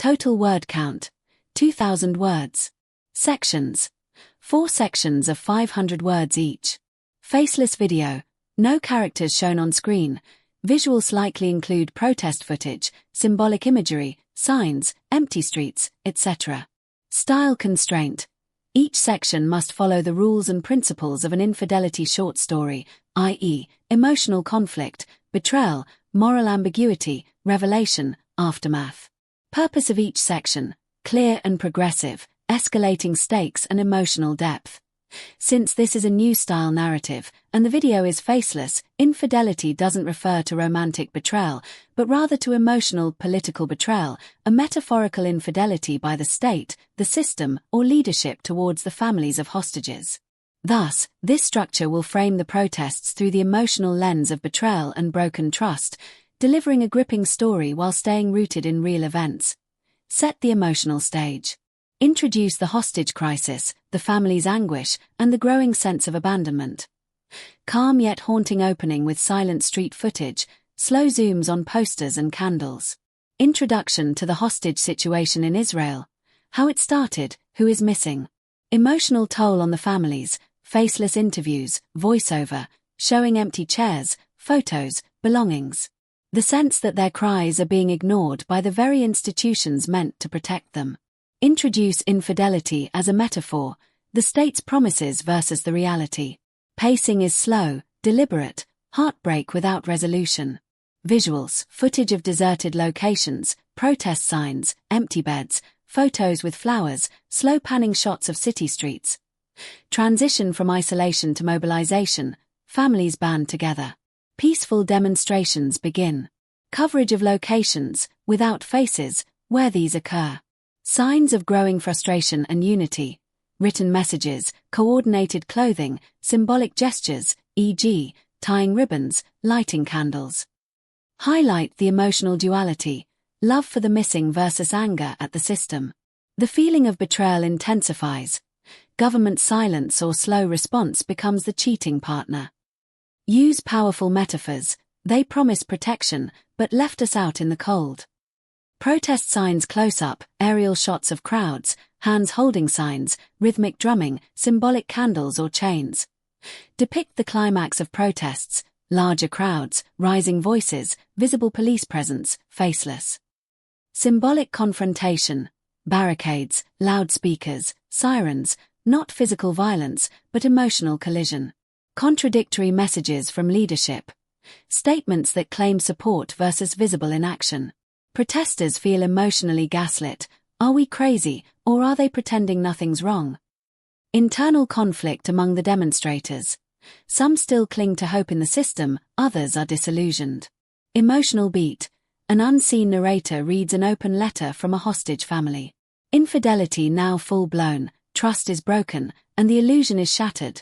Total word count, 2,000 words. Sections, 4 sections of 500 words each. Faceless video, no characters shown on screen. Visuals likely include protest footage, symbolic imagery, signs, empty streets, etc. Style constraint. Each section must follow the rules and principles of an infidelity short story, i.e., emotional conflict, betrayal, moral ambiguity, revelation, aftermath. Purpose of each section, clear and progressive, escalating stakes and emotional depth. Since this is a new style narrative, and the video is faceless, infidelity doesn't refer to romantic betrayal, but rather to emotional, political betrayal, a metaphorical infidelity by the state, the system, or leadership towards the families of hostages. Thus, this structure will frame the protests through the emotional lens of betrayal and broken trust, delivering a gripping story while staying rooted in real events. Set the emotional stage. Introduce the hostage crisis, the family's anguish, and the growing sense of abandonment. Calm yet haunting opening with silent street footage, slow zooms on posters and candles. Introduction to the hostage situation in Israel. How it started, who is missing. Emotional toll on the families, faceless interviews, voiceover, showing empty chairs, photos, belongings. The sense that their cries are being ignored by the very institutions meant to protect them. Introduce infidelity as a metaphor, the state's promises versus the reality. Pacing is slow, deliberate, heartbreak without resolution. Visuals, footage of deserted locations, protest signs, empty beds, photos with flowers, slow panning shots of city streets. Transition from isolation to mobilization, families band together. Peaceful demonstrations begin. Coverage of locations, without faces, where these occur. Signs of growing frustration and unity. Written messages, coordinated clothing, symbolic gestures, e.g., tying ribbons, lighting candles. Highlight the emotional duality, love for the missing versus anger at the system. The feeling of betrayal intensifies. Government silence or slow response becomes the cheating partner. Use powerful metaphors. They promised protection, but left us out in the cold. Protest signs close-up, aerial shots of crowds, hands holding signs, rhythmic drumming, symbolic candles or chains. Depict the climax of protests, larger crowds, rising voices, visible police presence, faceless. Symbolic confrontation, barricades, loudspeakers, sirens, not physical violence, but emotional collision. Contradictory messages from leadership. Statements that claim support versus visible inaction. Protesters feel emotionally gaslit. Are we crazy, or are they pretending nothing's wrong? Internal conflict among the demonstrators. Some still cling to hope in the system, others are disillusioned. Emotional beat. An unseen narrator reads an open letter from a hostage family. Infidelity now full-blown, trust is broken, and the illusion is shattered.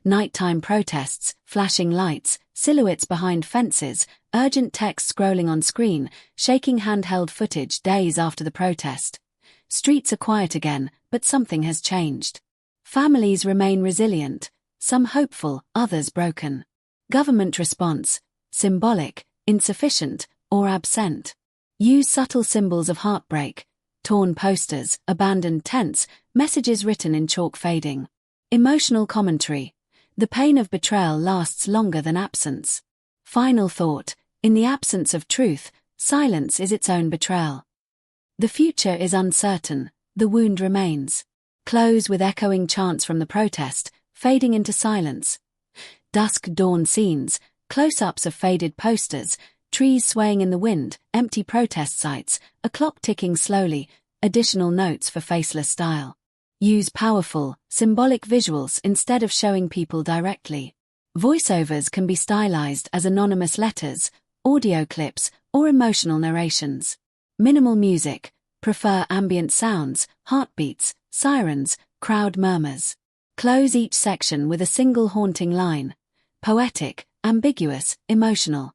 Nighttime protests, flashing lights, silhouettes behind fences, urgent text scrolling on screen, shaking handheld footage days after the protest. Streets are quiet again, but something has changed. Families remain resilient, some hopeful, others broken. Government response, symbolic, insufficient, or absent. Use subtle symbols of heartbreak, torn posters, abandoned tents, messages written in chalk fading. Emotional commentary. The pain of betrayal lasts longer than absence. Final thought. In the absence of truth, silence is its own betrayal. The future is uncertain, the wound remains. Close with echoing chants from the protest, fading into silence. Dusk dawn scenes, close-ups of faded posters, trees swaying in the wind, empty protest sites, a clock ticking slowly, additional notes for faceless style. Use powerful, symbolic visuals instead of showing people directly. Voiceovers can be stylized as anonymous letters, audio clips, or emotional narrations. Minimal music. Prefer ambient sounds, heartbeats, sirens, crowd murmurs. Close each section with a single haunting line. Poetic, ambiguous, emotional.